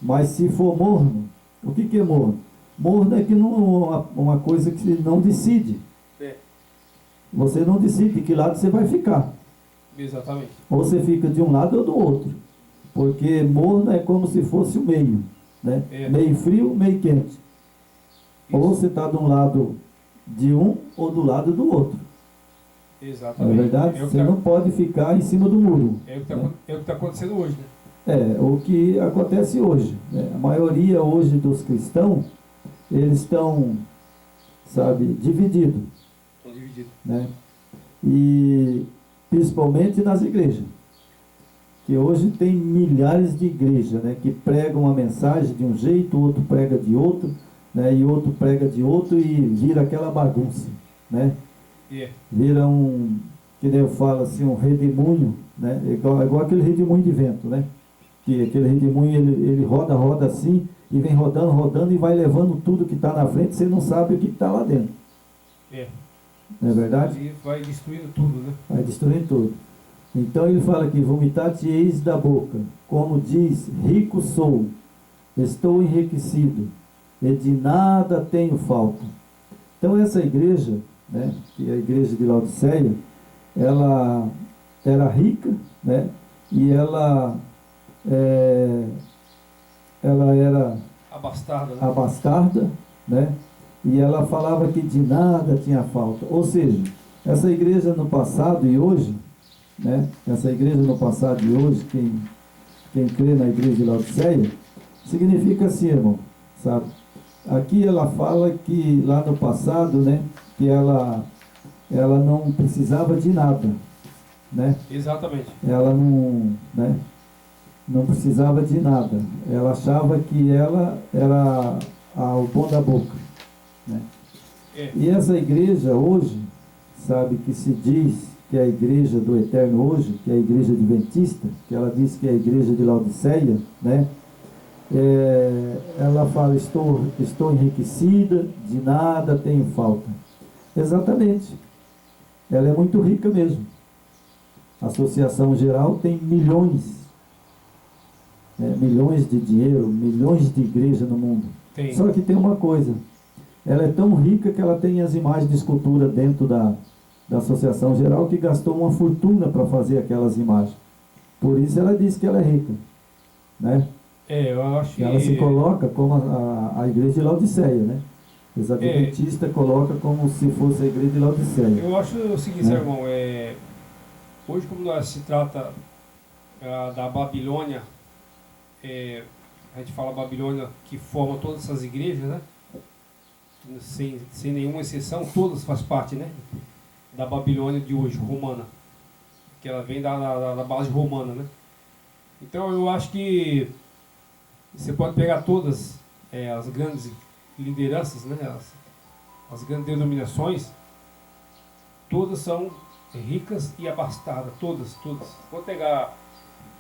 [SPEAKER 1] Mas se for morno, o que é morno? Morno é que não, uma coisa que você não decide. Você não decide de que lado você vai ficar.
[SPEAKER 2] Exatamente.
[SPEAKER 1] Ou você fica de um lado ou do outro. Porque morno é como se fosse o meio. né?
[SPEAKER 2] É.
[SPEAKER 1] Meio frio, meio quente. Ou você está de um lado de um ou do lado do outro.
[SPEAKER 2] Exatamente.
[SPEAKER 1] Não é verdade?
[SPEAKER 2] É o que
[SPEAKER 1] Você não pode ficar em cima do muro.
[SPEAKER 2] é o que
[SPEAKER 1] né?
[SPEAKER 2] está acontecendo hoje, né?
[SPEAKER 1] É, o que acontece hoje. Né? A maioria hoje dos cristãos, eles estão, sabe, divididos.
[SPEAKER 2] Estão divididos.
[SPEAKER 1] Né? E principalmente nas igrejas. Que hoje tem milhares de igrejas, né? Que pregam uma mensagem de um jeito, o outro prega de outro, né? E outro prega de outro e vira aquela bagunça. Né?
[SPEAKER 2] É.
[SPEAKER 1] Vira que nem eu falo assim, um redemoinho, né? Igual aquele redemoinho de vento, né? Que aquele redemoinho ele roda assim e vem rodando e vai levando tudo que está na frente, você não sabe o que está lá dentro.
[SPEAKER 2] É.
[SPEAKER 1] Não é verdade?
[SPEAKER 2] E vai destruindo tudo, né?
[SPEAKER 1] Vai destruindo tudo. Então ele fala aqui, vomitar-te-eis da boca, como diz, rico sou, estou enriquecido, e de nada tenho falta. Então essa igreja, né, que é a igreja de Laodiceia, ela era rica, né, e ela era
[SPEAKER 2] Abastarda, né?
[SPEAKER 1] abastarda, né, e ela falava que de nada tinha falta. Ou seja, essa igreja no passado e hoje, né, essa igreja no passado e hoje, quem crê na igreja de Laodiceia, significa assim, irmão, sabe? Aqui ela fala que lá no passado, né, que ela não precisava de nada, né?
[SPEAKER 2] Exatamente.
[SPEAKER 1] Ela não, né, não precisava de nada. Ela achava que ela era o bom da boca, né?
[SPEAKER 2] É.
[SPEAKER 1] E essa igreja hoje, sabe, que se diz que é a igreja do Eterno hoje, que é a igreja adventista, que ela diz que é a igreja de Laodiceia, né? Ela fala, estou enriquecida, de nada tenho falta. Exatamente. Ela é muito rica mesmo. A Associação Geral tem milhões, né, milhões de dinheiro, milhões de igrejas no mundo.
[SPEAKER 2] Tem.
[SPEAKER 1] Só que tem uma coisa, ela é tão rica que ela tem as imagens de escultura dentro da Associação Geral, que gastou uma fortuna para fazer aquelas imagens. Por isso ela diz que ela é rica, né?
[SPEAKER 2] Eu acho que
[SPEAKER 1] Ela se coloca como a igreja de Laodiceia, né? Os adventistas colocam como se fosse a igreja de Laodiceia.
[SPEAKER 2] eu acho o seguinte,
[SPEAKER 1] né?
[SPEAKER 2] irmão, hoje como nós se trata da Babilônia, a gente fala Babilônia que forma todas essas igrejas, né? Sem nenhuma exceção, todas faz parte, né? Da Babilônia de hoje, romana, que ela vem da base romana, né? Então eu acho que você pode pegar todas as grandes lideranças, né? As grandes denominações, todas são ricas e abastadas, todas. Vou pegar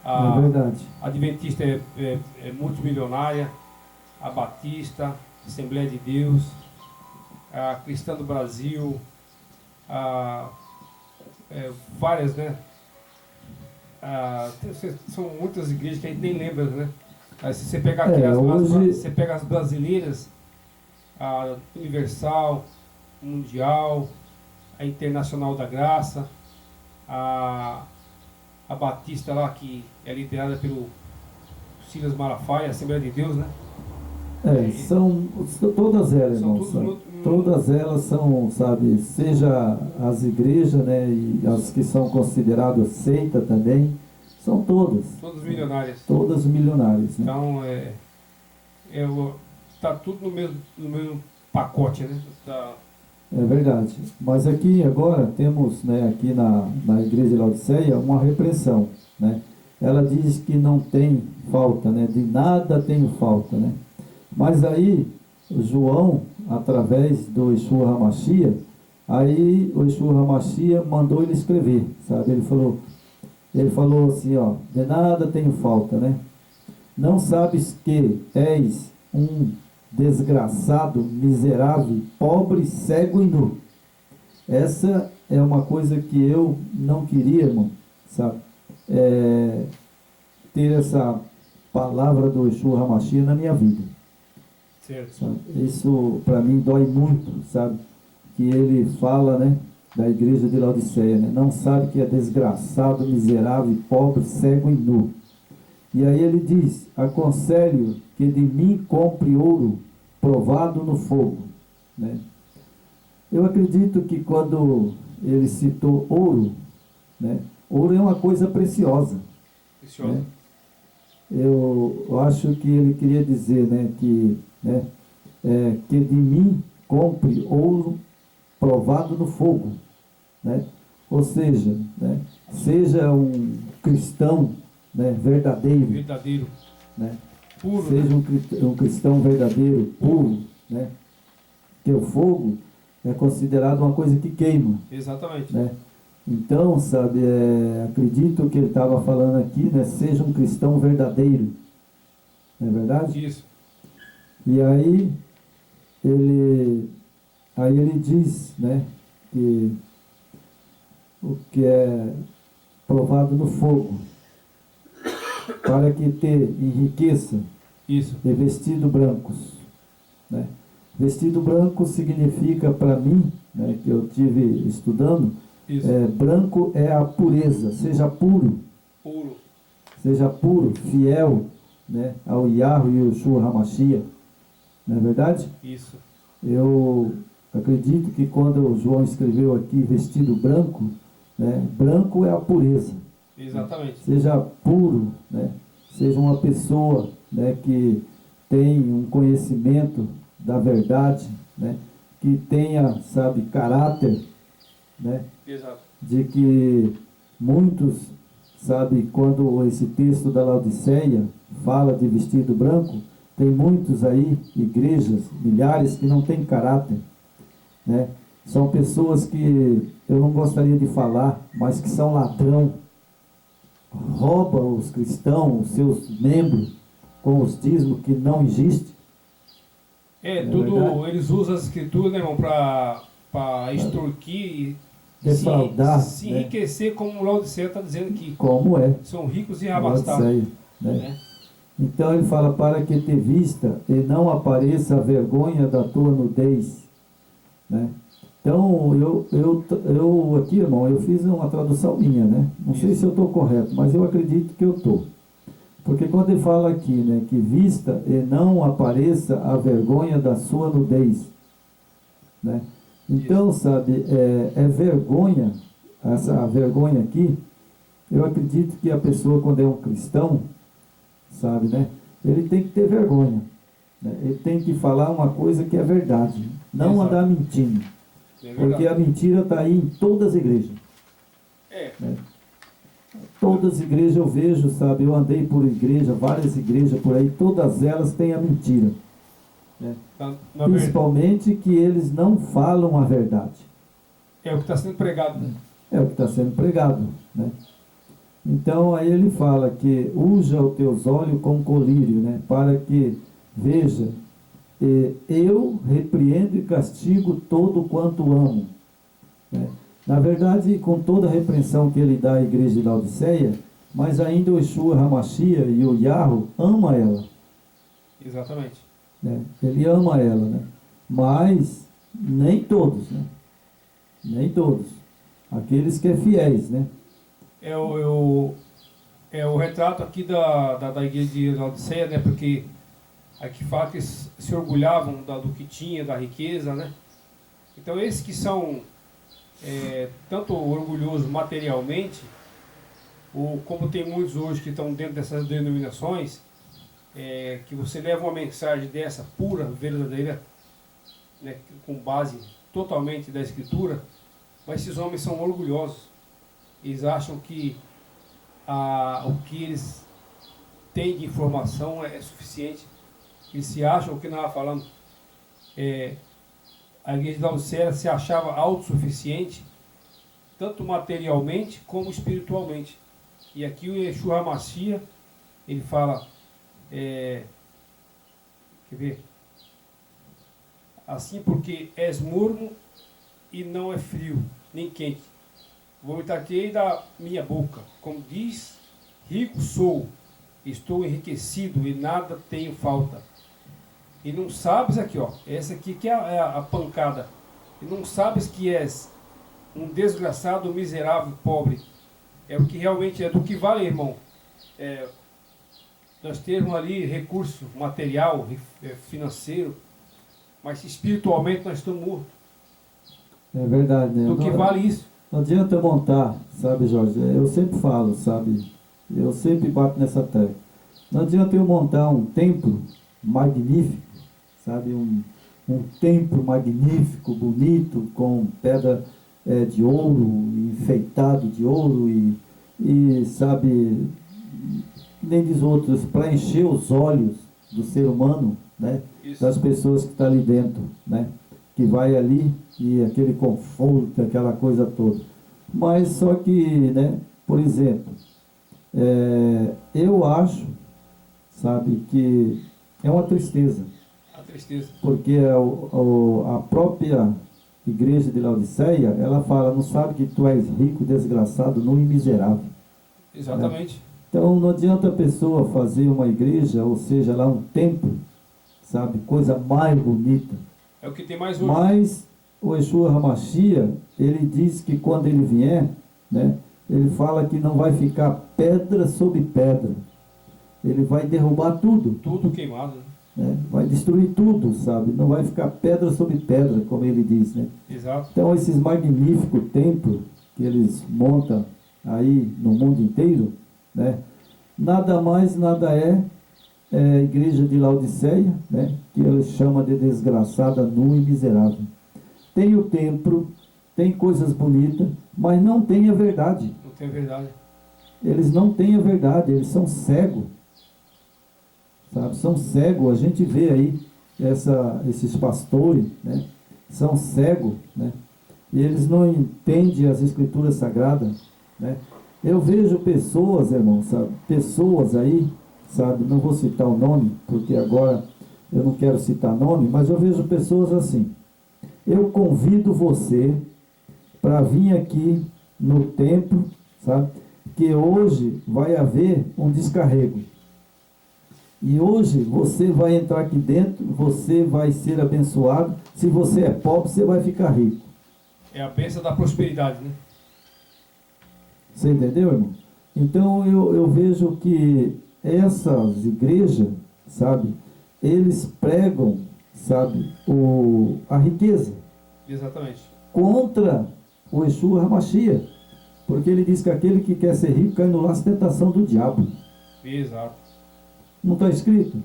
[SPEAKER 1] É verdade.
[SPEAKER 2] a Adventista é multimilionária, a Batista, Assembleia de Deus, a Cristã do Brasil, várias, né? São muitas igrejas que a gente nem lembra, né? Aí, se você pegar aqui você pega as brasileiras, a Universal, Mundial, a Internacional da Graça, a Batista lá, que é liderada pelo Silas Malafaia, a Assembleia de Deus, né?
[SPEAKER 1] São todas elas,
[SPEAKER 2] São
[SPEAKER 1] irmãos. Todas elas são, sabe, seja as igrejas, né, e as que são consideradas seita também, são todas.
[SPEAKER 2] Todas milionárias.
[SPEAKER 1] Todas milionárias, né?
[SPEAKER 2] Então, tá tudo no mesmo pacote, né?
[SPEAKER 1] É verdade. Mas aqui agora temos, né, aqui na igreja de Laodiceia, uma repressão, né? Ela diz que não tem falta, né? De nada tem falta, né? Mas aí, João, através do Yeshua HaMashiach, aí o Yeshua HaMashiach mandou ele escrever, sabe? Ele falou assim, ó, de nada tenho falta, né? Não sabes que és um desgraçado, miserável, pobre, cego e nu. Essa é uma coisa que eu não queria, irmão, sabe? Ter essa palavra do Yeshua HaMashiach na minha vida.
[SPEAKER 2] Certo.
[SPEAKER 1] Sabe? Isso para mim dói muito, sabe? Que ele fala, né, da igreja de Laodiceia, né? Não sabe que é desgraçado, miserável, pobre, cego e nu. E aí ele diz: aconselho que de mim compre ouro provado no fogo, né? Eu acredito que quando ele citou ouro, né? Ouro é uma coisa preciosa.
[SPEAKER 2] Preciosa.
[SPEAKER 1] Né? Eu acho que ele queria dizer, né, que, né, que de mim compre ouro provado no fogo, né? Ou seja, né, seja um cristão, né, verdadeiro,
[SPEAKER 2] Verdadeiro.
[SPEAKER 1] né?
[SPEAKER 2] Puro.
[SPEAKER 1] Seja
[SPEAKER 2] Né?
[SPEAKER 1] um cristão verdadeiro, puro, né? Que o fogo é considerado uma coisa que queima.
[SPEAKER 2] Exatamente.
[SPEAKER 1] Né? Então, sabe, acredito que ele estava falando aqui, né? Seja um cristão verdadeiro. Não é verdade?
[SPEAKER 2] Isso.
[SPEAKER 1] E aí ele diz, né? Que o que é provado no fogo, para que te enriqueça
[SPEAKER 2] Isso.
[SPEAKER 1] e vestido brancos. Né? Vestido branco significa para mim, né, que eu tive estudando, branco é a pureza, seja puro.
[SPEAKER 2] Puro.
[SPEAKER 1] Seja puro, fiel, né, ao Yahweh e Yeshua HaMashiach. Não é verdade?
[SPEAKER 2] Isso.
[SPEAKER 1] Eu acredito que quando o João escreveu aqui vestido branco, né, branco é a pureza.
[SPEAKER 2] Exatamente.
[SPEAKER 1] Seja puro, né, seja uma pessoa, né, que tem um conhecimento da verdade, né, que tenha, sabe, caráter, né,
[SPEAKER 2] Exato.
[SPEAKER 1] de que muitos, sabe, quando esse texto da Laodiceia fala de vestido branco, tem muitos aí, igrejas, milhares, que não têm caráter, né? São pessoas que eu não gostaria de falar, mas que são ladrão, roubam os cristãos, os seus membros, com os dízimos que não existem.
[SPEAKER 2] Tudo, eles usam as escrituras, né, irmão, para extorquir e
[SPEAKER 1] defraudar,
[SPEAKER 2] se enriquecer, como o Laodiceia está dizendo aqui.
[SPEAKER 1] Como é?
[SPEAKER 2] São ricos e abastados.
[SPEAKER 1] Né? Então ele fala: para que te vista e não apareça a vergonha da tua nudez. Né? Então eu aqui, irmão, eu fiz uma tradução minha, né? Não sei se eu estou correto, mas eu acredito que eu estou. Porque quando ele fala aqui, né, que vista e não apareça a vergonha da sua nudez, né? Então, sabe, é vergonha, a vergonha aqui, eu acredito que a pessoa, quando é um cristão, sabe, né, ele tem que ter vergonha, né? Ele tem que falar uma coisa que é verdade, não andar mentindo, porque a mentira está aí em todas as igrejas. Né? Todas as igrejas eu vejo, sabe, eu andei por igreja, várias igrejas por aí, todas elas têm a mentira. Né? Principalmente que eles não falam a verdade.
[SPEAKER 2] É o que está sendo pregado. Né?
[SPEAKER 1] É o que está sendo pregado. Né? Então aí ele fala que usa os teus olhos com colírio, né, para que veja, eu repreendo e castigo todo quanto amo. Né? Na verdade, com toda a repreensão que ele dá à igreja de Laodiceia, mas ainda o Yeshua HaMashiach e o Yahweh ama ela.
[SPEAKER 2] Exatamente.
[SPEAKER 1] Né? Ele ama ela, né? Mas nem todos, né? Nem todos. Aqueles que é fiéis, né?
[SPEAKER 2] É o retrato aqui da igreja de Laodiceia, né? Porque aqui fala que se orgulhavam do que tinha, da riqueza, né? Então esses que são tanto orgulhosos materialmente, ou como tem muitos hoje que estão dentro dessas denominações, que você leva uma mensagem dessa pura, verdadeira, né, com base totalmente da Escritura, mas esses homens são orgulhosos. Eles acham que o que eles têm de informação é suficiente. Eles se acham, o que nós falamos, a igreja de Laodiceia se achava autossuficiente, tanto materialmente como espiritualmente. E aqui o Yeshua HaMashiach, ele fala, quer ver? Assim, porque és morno e não é frio, nem quente. Vomitar-te-ei da minha boca. Como diz, rico sou, estou enriquecido e nada tenho falta. E não sabes aqui, ó, essa aqui que é a pancada. E não sabes que és um desgraçado, miserável, pobre. É o que realmente é do que vale, irmão. nós termos ali recurso material, financeiro, mas espiritualmente nós estamos mortos.
[SPEAKER 1] É verdade, né?
[SPEAKER 2] Do que vale isso?
[SPEAKER 1] Não adianta montar, sabe, Jorge? Eu sempre falo, sabe? Eu sempre bato nessa tecla. Não adianta eu montar um templo magnífico, sabe? Um templo magnífico, bonito, com pedra de ouro, enfeitado de ouro sabe, que nem diz outros, para encher os olhos do ser humano, né?
[SPEAKER 2] Isso.
[SPEAKER 1] Das pessoas que estão ali dentro, né? Que vai ali e aquele conforto, aquela coisa toda. Mas só que, né? Por exemplo, eu acho, sabe, que é uma tristeza.
[SPEAKER 2] A tristeza.
[SPEAKER 1] Porque a própria igreja de Laodiceia, ela fala, não sabe que tu és rico, desgraçado, nu e miserável.
[SPEAKER 2] Exatamente.
[SPEAKER 1] Né? Então não adianta a pessoa fazer uma igreja, ou seja, lá um templo, sabe, coisa mais bonita.
[SPEAKER 2] É o que tem mais hoje.
[SPEAKER 1] Mas o Yeshua HaMashiach, ele diz que quando ele vier, né, ele fala que não vai ficar pedra sobre pedra. Ele vai derrubar tudo.
[SPEAKER 2] Tudo queimado, né?
[SPEAKER 1] Vai destruir tudo, sabe? Não vai ficar pedra sobre pedra, como ele diz, né?
[SPEAKER 2] Exato.
[SPEAKER 1] Então esses magníficos templos que eles montam aí no mundo inteiro, né? Nada mais, nada a igreja de Laodiceia, né? Que ele chama de desgraçada, nua e miserável. Tem o templo, tem coisas bonitas, mas não tem a verdade.
[SPEAKER 2] Não tem a verdade.
[SPEAKER 1] Eles não têm a verdade, eles são cegos. Sabe? São cegos, a gente vê aí esses pastores, né? São cegos, né? E eles não entendem as escrituras sagradas, né? Eu vejo pessoas, irmão, sabe? Pessoas aí, sabe? Não vou citar o nome, porque agora eu não quero citar nome, mas eu vejo pessoas assim. Eu convido você para vir aqui no templo, sabe? Que hoje vai haver um descarrego. E hoje você vai entrar aqui dentro, você vai ser abençoado. Se você é pobre, você vai ficar rico.
[SPEAKER 2] É a bênção da prosperidade, né?
[SPEAKER 1] Você entendeu, irmão? Então eu vejo que essas igrejas, sabe, eles pregam, sabe, a riqueza.
[SPEAKER 2] Exatamente.
[SPEAKER 1] Contra o Yeshua HaMashiach. Porque ele diz que aquele que quer ser rico cai no laço de tentação do diabo.
[SPEAKER 2] Exato.
[SPEAKER 1] Não está escrito?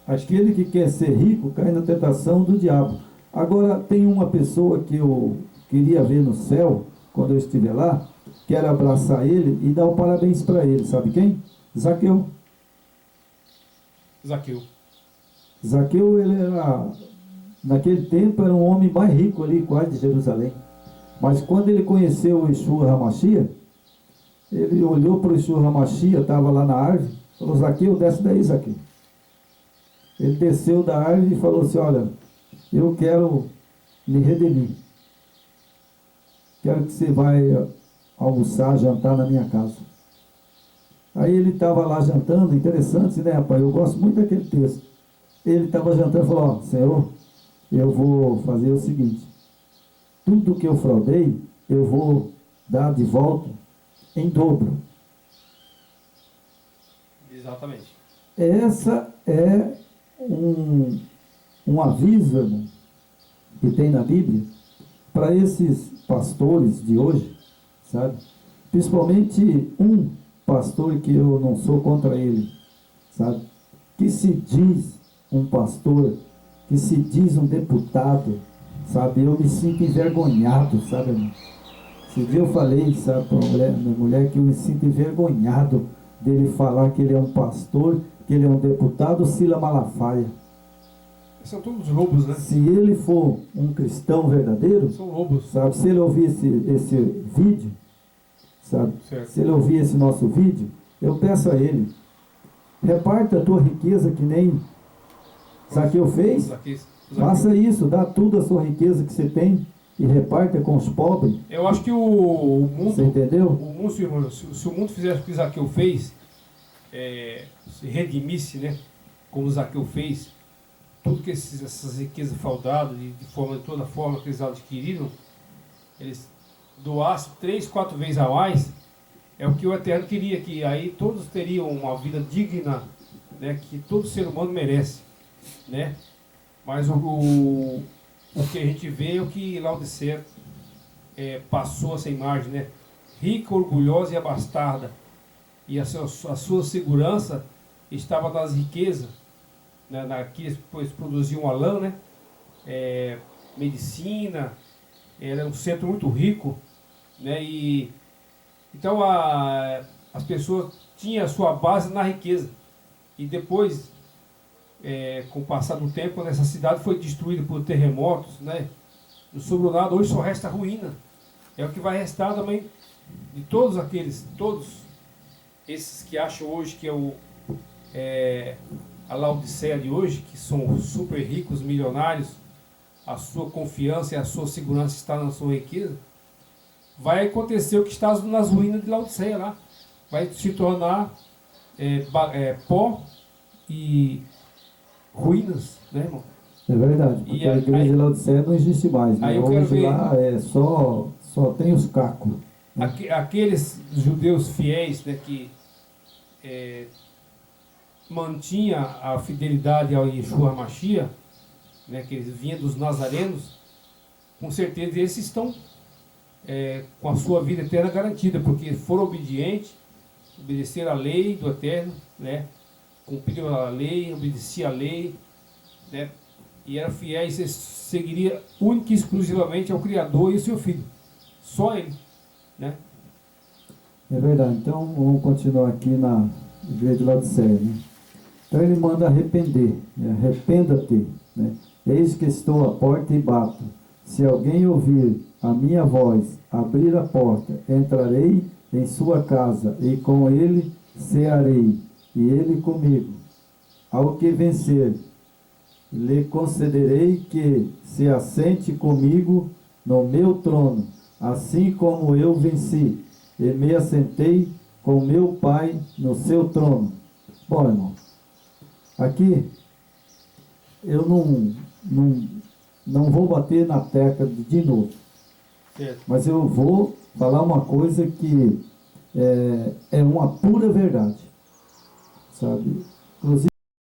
[SPEAKER 1] Aquele que quer ser rico cai na tentação do diabo. Agora, tem uma pessoa que eu queria ver no céu, quando eu estiver lá, quero abraçar ele e dar um parabéns para ele. Sabe quem? Zaqueu. Zaqueu, ele era, naquele tempo, era um homem mais rico ali, quase de Jerusalém. Mas quando ele conheceu o Yeshua HaMashiach, ele olhou para o Yeshua HaMashiach, estava lá na árvore, falou, Zaqueu, desce daí, Zaqueu. Ele desceu da árvore e falou assim, olha, eu quero me redimir. Quero que você vai almoçar, jantar na minha casa. Aí ele estava lá jantando, interessante, né, rapaz? Eu gosto muito daquele texto. Ele estava jantando e falou, ó, Senhor, eu vou fazer o seguinte, tudo que eu fraudei, eu vou dar de volta em dobro.
[SPEAKER 2] Exatamente.
[SPEAKER 1] Essa é um aviso, irmão, que tem na Bíblia para esses pastores de hoje, sabe? Principalmente um pastor que eu não sou contra ele, sabe? Que se diz um pastor, que se diz um deputado, sabe? Eu me sinto envergonhado, sabe, irmão? Esse dia eu falei, sabe, para minha mulher que eu me sinto envergonhado dele falar que ele é um pastor, que ele é um deputado, Sila Malafaia.
[SPEAKER 2] São todos lobos, né?
[SPEAKER 1] Se ele for um cristão verdadeiro,
[SPEAKER 2] são lobos,
[SPEAKER 1] sabe, se ele ouvir esse vídeo, sabe,
[SPEAKER 2] certo.
[SPEAKER 1] Se ele ouvir esse nosso vídeo, eu peço a ele, reparta a tua riqueza que nem Zaqueu fez, faça isso, dá tudo a sua riqueza que você tem e reparta com os pobres.
[SPEAKER 2] Eu acho que o mundo,
[SPEAKER 1] você entendeu?
[SPEAKER 2] O mundo, se o mundo fizesse o que Zaqueu fez, se redimisse, né, como Zaqueu fez, tudo que essas riquezas fraudadas, de toda forma que eles adquiriram, eles doassem 3, 4 vezes a mais, É o que o Eterno queria, que aí todos teriam uma vida digna, né, que todo ser humano merece, né? Mas o que a gente vê é o que Laodiceia passou essa imagem, né? Rica, orgulhosa e abastarda. E a sua segurança estava nas riquezas, né? Que eles produziam a lã, né? Medicina, era um centro muito rico, né? E então as pessoas tinham a sua base na riqueza. E depois, com o passar do tempo, quando essa cidade foi destruída por terremotos, né? Não sobrou nada, hoje só resta ruína. É o que vai restar também de todos esses que acham hoje que a Laodiceia de hoje, que são super ricos, milionários, a sua confiança e a sua segurança está na sua riqueza. Vai acontecer o que está nas ruínas de Laodiceia lá. Vai se tornar pó e ruínas, né, irmão?
[SPEAKER 1] É verdade, porque a igreja de Laodiceia não existe mais, né? Hoje lá só tem os cacos. Né?
[SPEAKER 2] Aqueles judeus fiéis, né, que mantinha a fidelidade ao Yeshua Mashiach, né, que eles vinham dos nazarenos, com certeza esses estão com a sua vida eterna garantida, porque foram obedientes, obedeceram a lei do Eterno, né, cumpriram a lei, obedeciam a lei, né, e eram fiéis, e seguiria única e exclusivamente ao Criador e ao seu Filho, só Ele, né?
[SPEAKER 1] É verdade. Então vamos continuar aqui na igreja de Laodiceia, né? Então ele manda arrepender, né? Arrependa-te, né? Eis que estou à porta e bato. Se alguém ouvir a minha voz, abrir a porta, entrarei em sua casa e com ele cearei, e ele comigo. Ao que vencer, lhe concederei que se assente comigo no meu trono, assim como eu venci e me assentei com meu Pai no seu trono. Bom, irmão, aqui eu não vou bater na tecla de novo, mas eu vou falar uma coisa que é uma pura verdade, sabe? Inclusive